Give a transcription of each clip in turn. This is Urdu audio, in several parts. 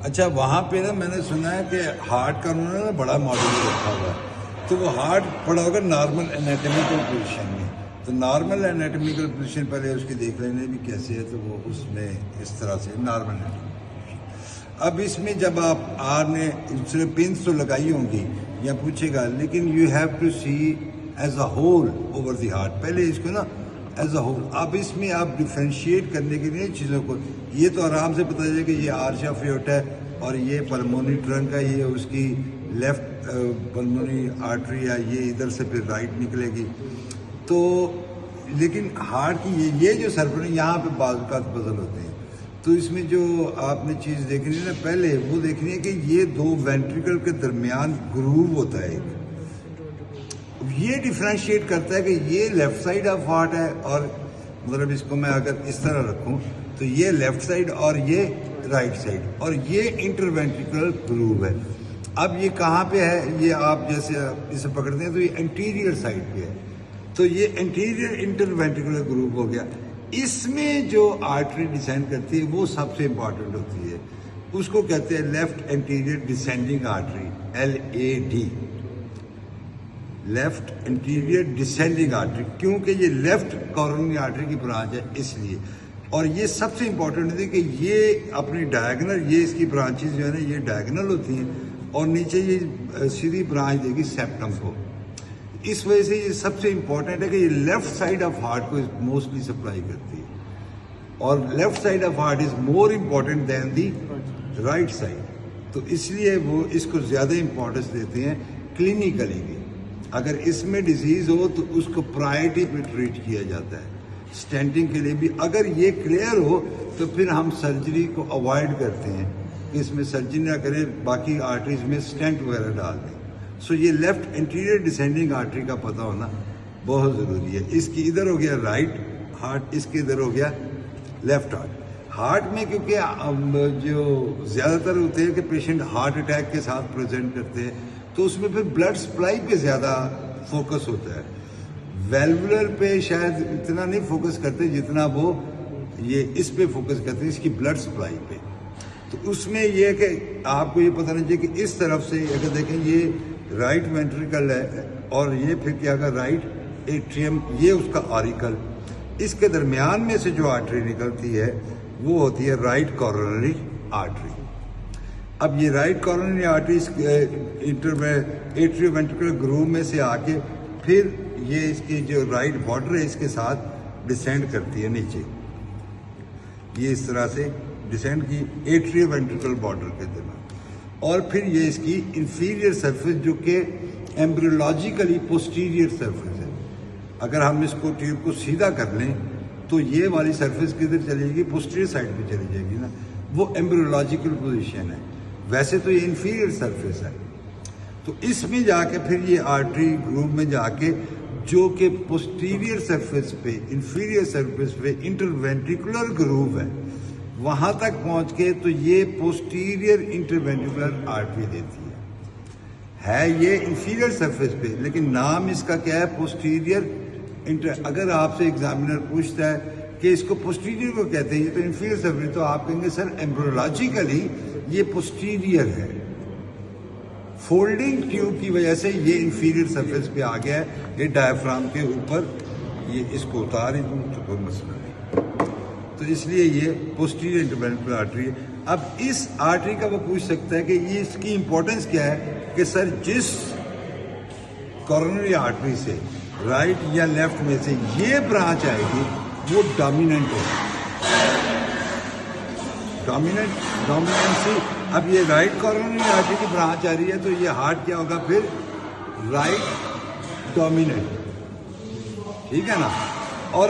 اچھا وہاں پہ نا میں نے سنا ہے کہ ہارٹ کا انہوں نے نا بڑا ماڈل رکھا ہوا ہے، تو وہ ہارٹ پڑا ہوگا نارمل انیٹمیکل پوزیشن میں، تو نارمل انیٹمیکل پوزیشن پہلے اس کی دیکھ لینے بھی کیسے ہے، تو وہ اس میں اس طرح سے نارمل انیٹمیکل۔ اب اس میں جب آپ نے صرف پنس تو لگائی ہوں گی یا پوچھے گا، لیکن you have to see as a whole over the heart, پہلے اس کو نا ایز اے ہول۔ اب اس میں آپ ڈیفرینشیٹ کرنے کے لیے چیزوں کو، یہ تو آرام سے پتہ چلے کہ یہ آرچ آف ایورٹ ہے اور یہ پلمونری ٹرنک ہے، یہ اس کی لیفٹ پلمونری آرٹری ہے، یہ ادھر سے پھر رائٹ نکلے گی۔ تو لیکن ہارٹ کی یہ جو سرفر یہاں پہ بعض اوقات پزل ہوتے ہیں، تو اس میں جو آپ نے چیز دیکھنی ہے نا پہلے وہ دیکھنی ہے کہ یہ دو وینٹریکل کے درمیان گروو ہوتا ہے ایک، یہ ڈیفرینشیٹ کرتا ہے کہ یہ لیفٹ سائڈ آف ہارٹ ہے، اور مطلب اس کو میں اگر اس طرح رکھوں تو یہ لیفٹ سائڈ اور یہ رائٹ سائڈ، اور یہ انٹروینٹریکولر گروو ہے۔ اب یہ کہاں پہ ہے، یہ آپ جیسے اسے پکڑتے ہیں تو یہ انٹیریئر سائڈ پہ ہے، تو یہ انٹیریئر انٹروینٹریکولر گروو ہو گیا۔ اس میں جو آرٹری ڈسینڈ کرتی ہے وہ سب سے امپورٹنٹ ہوتی ہے، اس کو کہتے ہیں left anterior descending artery, LAD، left anterior descending artery, کیونکہ یہ لیفٹ کورونری آرٹری کی برانچ ہے اس لیے۔ اور یہ سب سے امپورٹنٹ ہے کہ یہ اپنی ڈائگنل، یہ اس کی برانچز جو ہے نا یہ ڈائگنل ہوتی ہیں، اور نیچے یہ سیدھی برانچ دے گی سیپٹم کو۔ اس وجہ سے یہ سب سے امپورٹنٹ ہے کہ یہ لیفٹ سائڈ آف ہارٹ کو موسٹلی سپلائی کرتی ہے، اور left side of heart is more important than the right side, تو اس لیے وہ اس کو زیادہ امپورٹنس دیتے ہیں کلینیکلی بھی۔ اگر اس میں ڈیزیز ہو تو اس کو پرائرٹی پہ ٹریٹ کیا جاتا ہے سٹینٹنگ کے لیے بھی۔ اگر یہ کلیئر ہو تو پھر ہم سرجری کو اوائڈ کرتے ہیں کہ اس میں سرجری نہ کرے، باقی آرٹریز میں سٹینٹ وغیرہ ڈال دیں۔ سو یہ لیفٹ انٹیریئر ڈسینڈنگ آرٹری کا پتہ ہونا بہت ضروری ہے۔ اس کی ادھر ہو گیا رائٹ ہارٹ، اس کے ادھر ہو گیا لیفٹ ہارٹ۔ ہارٹ میں کیونکہ جو زیادہ تر ہوتے ہیں کہ پیشنٹ ہارٹ اٹیک کے ساتھ پریزنٹ کرتے ہیں، تو اس میں پھر بلڈ سپلائی پہ زیادہ فوکس ہوتا ہے، ویلولر پہ شاید اتنا نہیں فوکس کرتے جتنا وہ یہ اس پہ فوکس کرتے ہیں، اس کی بلڈ سپلائی پہ۔ تو اس میں یہ کہ آپ کو یہ پتہ نہیں چاہیے کہ اس طرف سے اگر دیکھیں یہ رائٹ وینٹریکل ہے، اور یہ پھر کیا ہوگا رائٹ ایٹریم، یہ اس کا آریکل، اس کے درمیان میں سے جو آرٹری نکلتی ہے وہ ہوتی ہے رائٹ کورونری آرٹری۔ اب یہ right coronary artery atrioventricular groove میں سے آ کے پھر یہ اس کی جو رائٹ بارڈر ہے اس کے ساتھ ڈسینڈ کرتی ہے نیچے، یہ اس طرح سے ڈسینڈ کی ایٹریو وینٹریکل بارڈر کے درمیان، اور پھر یہ اس کی انفیریئر سرفیس جو کہ ایمبریولوجیکلی پوسٹیریئر سرفیس ہے۔ اگر ہم اس کو ٹیوب کو سیدھا کر لیں تو یہ والی سرفیس کدھر چلے گی، پوسٹیریئر سائڈ پہ چلی جائے گی نا، وہ ایمبریولوجیکل پوزیشن ہے، ویسے تو یہ انفیریئر سرفیس ہے۔ تو اس میں جا کے پھر یہ آرٹری گروو میں جا کے جو کہ پوسٹیریئر سرفیس پہ، انفیریئر سرفیس پہ انٹروینٹریکولر گروو ہے، وہاں تک پہنچ کے تو یہ پوسٹیریئر انٹروینٹریکولر آرٹری دیتی ہے یہ انفیریئر سرفیس پہ، لیکن نام اس کا کیا ہے پوسٹیریئر اگر آپ سے ایگزامینر پوچھتا ہے کہ اس کو پوسٹیریئر کو کہتے ہیں، یہ تو انفیریئر سرفیس، تو آپ کہیں گے سر ایمبریولوجیکلی یہ پوسٹیریئر ہے، فولڈنگ ٹیوب کی وجہ سے یہ انفیریئر سرفیس پہ آ گیا ہے، یہ ڈایافرام کے اوپر یہ اس کو اتار دوں تو کوئی مسئلہ نہیں، تو اس لیے یہ پوسٹیریئر انٹروینٹریکولر آرٹری ہے۔ اب اس آرٹری کا وہ پوچھ سکتا ہے کہ یہ اس کی امپورٹنس کیا ہے، کہ سر جس کورونری آرٹری سے رائٹ یا لیفٹ میں سے یہ برانچ آئے گی وہ ڈومیننٹ ہے، ڈومیننسی۔ اب یہ رائٹ کورونری آرٹری کی برانچ آ رہی ہے تو یہ ہارٹ کیا ہوگا پھر رائٹ ڈومیننٹ، ٹھیک ہے نا۔ اور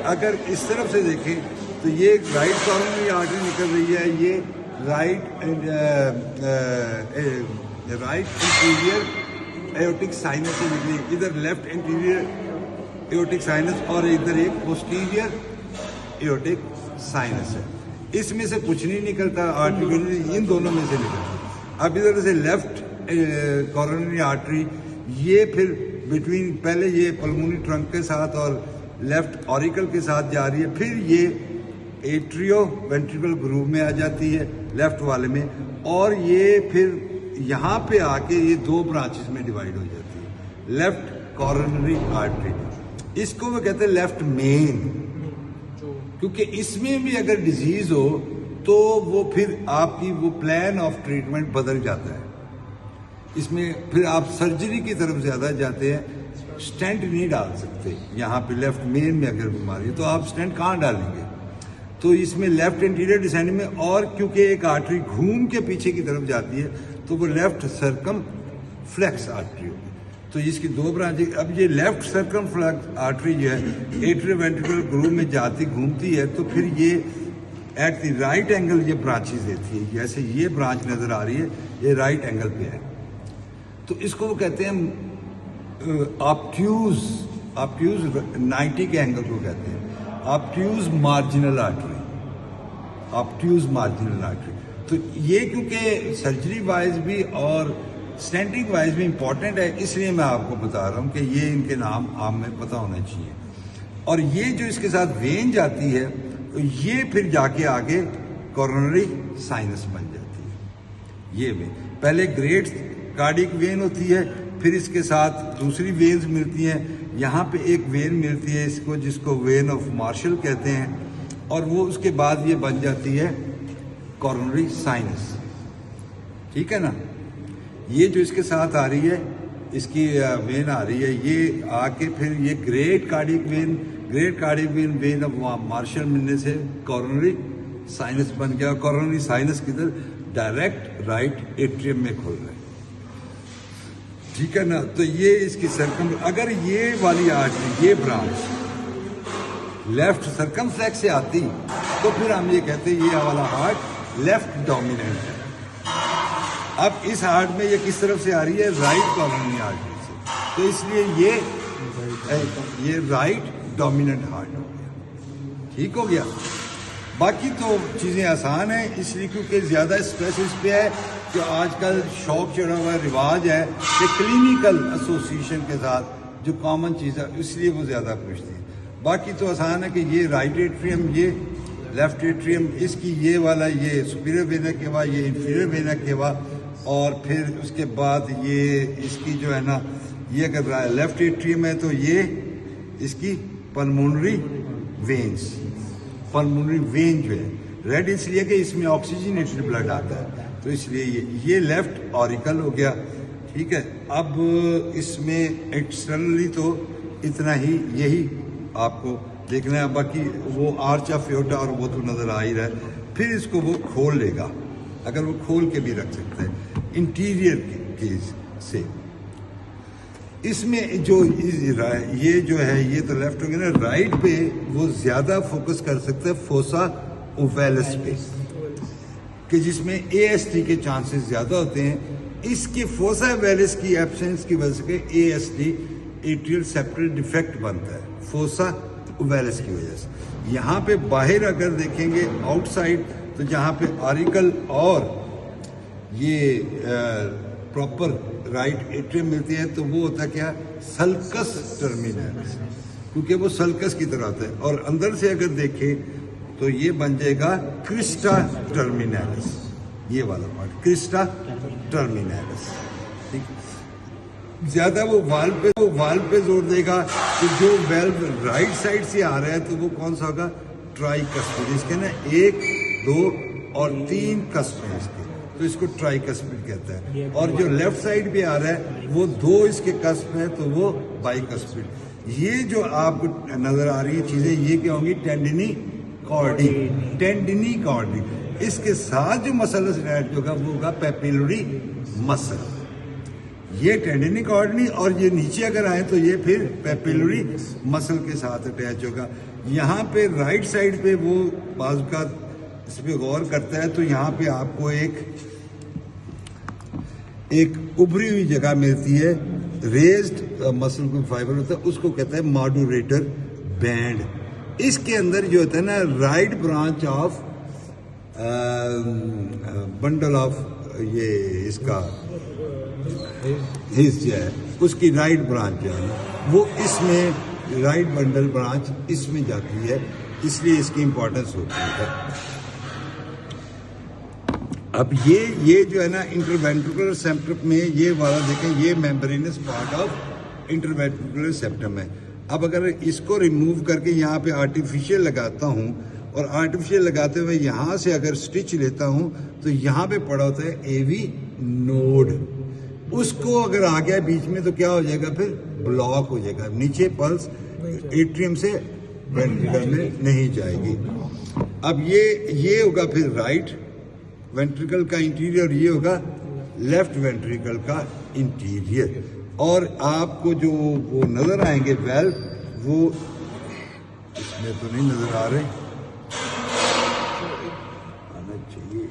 اگر اس طرف سے دیکھیں تو یہ رائٹ کورونری آرٹری نکل رہی ہے، یہ رائٹ انٹیریئر ایورٹک سائنس سے نکلی، ادھر لیفٹ انٹیریئر ایورٹک سائنس اور ادھر ایک پوسٹیریئر ایورٹک سائنس ہے۔ اس میں سے کچھ نہیں نکلتا آرٹری، ان دونوں میں سے نکلتا۔ اب ادھر سے لیفٹ کورونری آرٹری یہ پھر بٹوین، پہلے یہ پلمونری ٹرنک کے ساتھ اور لیفٹ اوریکل کے ساتھ جا رہی ہے، پھر یہ ایٹریو وینٹریکل گروو میں آ جاتی ہے لیفٹ والے میں, اور یہ پھر یہاں پہ آ کے یہ دو برانچز میں ڈیوائڈ ہو جاتی ہے. لیفٹ کورونری آرٹری, اس کو وہ کہتے ہیں لیفٹ مین, کیونکہ اس میں بھی اگر ڈیزیز ہو تو وہ پھر آپ کی وہ پلان آف ٹریٹمنٹ بدل جاتا ہے. اس میں پھر آپ سرجری کی طرف زیادہ جاتے ہیں. اسٹینٹ نہیں ڈال سکتے یہاں پہ لیفٹ مین میں اگر بیماری ہے تو آپ اسٹینٹ کہاں ڈالیں گے. تو اس میں لیفٹ انٹیریئر ڈسینڈنگ میں, اور کیونکہ ایک آرٹری گھوم کے پیچھے کی طرف جاتی ہے تو وہ لیفٹ سرکم فلیکس آرٹری ہوگی. تو اس کی دو برانچ. اب یہ لیفٹ سرکم فلیکس آرٹری جو ہے ایٹریو وینٹریکل گروو میں جاتی گھومتی ہے, تو پھر یہ ایٹ دی رائٹ اینگل یہ برانچز دیتی ہے. جیسے یہ برانچ نظر آ رہی ہے یہ رائٹ اینگل پہ ہے, تو اس کو وہ کہتے ہیں آپٹیوز 90 کے اینگل کو کہتے ہیں obtuse marginal artery. Obtuse marginal artery. تو یہ کیونکہ سرجری وائز بھی اور اسٹینٹنگ وائز بھی امپورٹنٹ ہے, اس لیے میں آپ کو بتا رہا ہوں کہ یہ ان کے نام آپ میں پتہ ہونا چاہیے. اور یہ جو اس کے ساتھ وین جاتی ہے یہ پھر جا کے آگے کورونری سائنس بن جاتی ہے. یہ وین پہلے گریٹ کارڈک وین ہوتی ہے, پھر اس کے ساتھ دوسری وینز ملتی ہیں. یہاں پہ ایک وین ملتی ہے اس کو, جس کو وین آف مارشل کہتے ہیں, اور وہ اس کے بعد یہ بن جاتی ہے کورونری سائنس. ٹھیک ہے نا. یہ جو اس کے ساتھ آ رہی ہے اس کی وین آ رہی ہے, یہ آ کے پھر یہ great cardiac vein vein of Marshall ملنے سے کورونری سائنس بن گیا. کورونری سائنس کدھر, ڈائریکٹ رائٹ ایٹریم میں کھل رہا ہے. ٹھیک ہے نا. تو یہ اس کی سرکم, اگر یہ والی آرٹری یہ برانچ لیفٹ سرکم فلیکس سے آتی تو پھر ہم یہ کہتے ہیں یہ والا ہارٹ لیفٹ ڈومیننٹ ہے. اب اس ہارٹ میں یہ کس طرف سے آ رہی ہے, رائٹ کورونری آرٹری سے, تو اس لیے یہ رائٹ ڈومیننٹ ہارٹ ہو گیا. ٹھیک ہو گیا. باقی تو چیزیں آسان ہیں, اس لیے کیونکہ زیادہ اسٹریس اس پہ ہے کہ آج کل شوق چڑھا ہوا رواج ہے کہ کلینیکل ایسوسیشن کے ساتھ جو کامن چیز ہے اس لیے وہ زیادہ پوچھتی ہے. باقی تو آسان ہے کہ یہ رائٹ ایٹریم, یہ لیفٹ ایٹریم, اس کی یہ والا یہ سپیریئر وینا کیوا, یہ انفیریئر وینا کیوا, اور پھر اس کے بعد یہ اس کی جو ہے نا یہ اگر لیفٹ ایٹریم ہے تو یہ اس کی پلمونری وینز, پلمونری وین جو ہے ریڈ اس لیے کہ اس میں آکسیجنیٹڈ بلڈ آتا ہے, تو اس لیے یہ لیفٹ اوریکل ہو گیا. ٹھیک ہے. اب اس میں ایکسٹرنلی تو اتنا ہی یہی آپ کو دیکھنا ہے, باقی وہ آرچ آف ایورٹا اور وہ تو نظر آ ہی رہا ہے. پھر اس کو وہ کھول لے گا, اگر وہ کھول کے بھی رکھ سکتے ہیں انٹیریئر کیس سے. اس میں جو یہ جو ہے یہ تو لیفٹ ہو گیا نا, رائٹ پہ وہ زیادہ فوکس کر سکتے ہیں فوسا اوویلس پہ, کہ جس میں اے ایس ٹی کے چانسز زیادہ ہوتے ہیں. اس کے فوسا اوویلس کی ایبسنس کی وجہ سے اے ایس ٹی ایٹریل سیپٹل ڈیفیکٹ بنتا ہے فوسا اوویلس کی وجہ سے. یہاں پہ باہر اگر دیکھیں گے آؤٹ سائڈ تو جہاں پہ آریکل اور یہ پراپر رائٹ ایٹریم ملتی ہے تو وہ ہوتا ہے کیا, سلکس ٹرمینلس, کیونکہ وہ سلکس کی طرح ہوتا ہے. اور اندر سے اگر دیکھیں تو یہ بن جائے گا کرسٹا ٹرمینلس, یہ والا پارٹ کرسٹا ٹرمینلس. زیادہ وہ والو پہ زور دے گا کہ جو ویلو رائٹ سائڈ سے آ رہا ہے تو وہ کون سا ہوگا, ٹرائی کسپڈ. اس کے نا 1 2 اور 3 کسپ ہیں اس کے, تو اس کو ٹرائی کسپڈ کہتا ہے. اور جو لیفٹ سائڈ پہ آ رہا ہے وہ 2 اس کے کسپ ہیں تو وہ بائی کسپڈ. یہ جو آپ کو نظر آ رہی ہے چیزیں یہ کیا ہوں گی, ٹینڈنی کارڈی. اس کے ساتھ جو مسل اٹیچ ہوگا وہ ہوگا پیپیلری مسل. یہ ٹینڈنی کارڈنی, اور یہ نیچے اگر آئے تو یہ پھر پیپیلری مسل کے ساتھ اٹیچ ہوگا. یہاں پہ رائٹ سائڈ پہ وہ بعض کا اس پہ غور کرتا ہے تو یہاں پہ آپ کو ایک ابھری ہوئی جگہ ملتی ہے, ریزڈ مسل کو فائبر ہوتا ہے, اس کو کہتے ہیں ماڈوریٹر بینڈ. اس کے اندر جو ہوتا ہے نا right branch of bundle of یہ اس کا حص جو ہے اس کی رائٹ برانچ جو ہے وہ اس میں رائٹ بنڈل برانچ اس میں جاتی ہے. اس لیے اس کی امپورٹنس ہوتی ہے. اب یہ جو ہے نا انٹروینٹریکولر سیپٹم میں یہ والا دیکھیں یہ ممبرینس پارٹ آف انٹروینٹریکولر سیپٹم ہے. اب اگر اس کو ریموو کر کے یہاں پہ آرٹیفیشیل لگاتا ہوں اور آرٹیفیشیل لگاتے ہوئے یہاں سے اگر سٹچ لیتا ہوں تو یہاں پہ پڑا ہوتا ہے اے وی نوڈ. اس کو اگر آ گیا بیچ میں تو کیا ہو جائے گا پھر بلاک ہو جائے گا, نیچے پلس ایٹریم سے وینٹریکل میں نہیں جائے گی. اب یہ ہوگا پھر رائٹ وینٹریکل کا انٹیریئر, یہ ہوگا لیفٹ وینٹریکل کا انٹیریئر. اور آپ کو جو وہ نظر آئیں گے ویلو وہ اس میں تو نہیں نظر آ رہے, آنا چاہیے,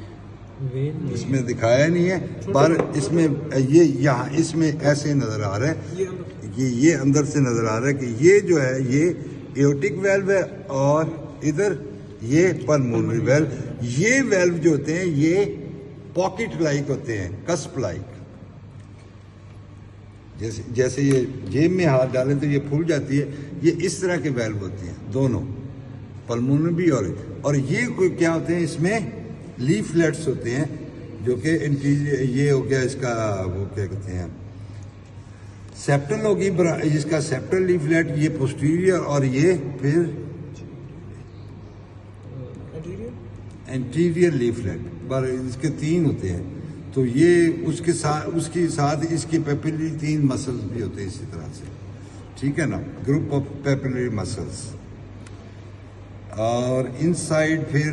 اس میں دکھایا نہیں ہے پر اس میں یہ یہاں اس میں ایسے نظر آ رہا ہے, یہ اندر سے نظر آ رہا ہے کہ یہ جو ہے یہ ایورٹک ویلو ہے اور ادھر یہ پلمونری ویلو. یہ ویلو جو ہوتے ہیں یہ پاکٹ لائک ہوتے ہیں, کسپ لائک, جیسے یہ جیب میں ہاتھ ڈالیں تو یہ پھول جاتی ہے, یہ اس طرح کے ویلو ہوتے ہیں دونوں پلمونری بھی. اور یہ کیا ہوتے ہیں, اس میں لیفلیٹس ہوتے ہیں جو کہ انٹیریئر, یہ ہو گیا اس کا وہ کیا کہتے ہیں سیپٹل ہوگی جس کا سیپٹل لیفلیٹ, یہ پوسٹیریئر, اور یہ پھر انٹیریئر لیفلیٹ. پر اس کے 3 ہوتے ہیں تو یہ اس کے ساتھ اس کی پیپلری 3 مسلز بھی ہوتے ہیں اسی طرح سے, ٹھیک ہے نا, گروپ آف پیپلری مسلز. اور ان سائڈ پھر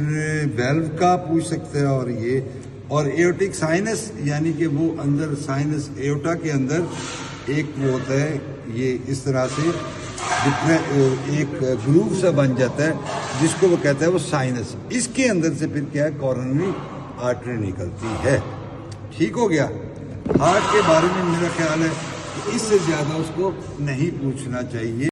ویلو کا پوچھ سکتے ہیں, اور یہ اور ایورٹک سائنس یعنی کہ وہ اندر سائنس ایوٹا کے اندر ایک وہ ہوتا ہے, یہ اس طرح سے ایک گروپ سا بن جاتا ہے جس کو وہ کہتا ہے وہ سائنس. اس کے اندر سے پھر کیا ہے کورونری آرٹری نکلتی ہے. ٹھیک ہو گیا. ہارٹ کے بارے میں میرا خیال ہے کہ اس سے زیادہ اس کو نہیں پوچھنا چاہیے.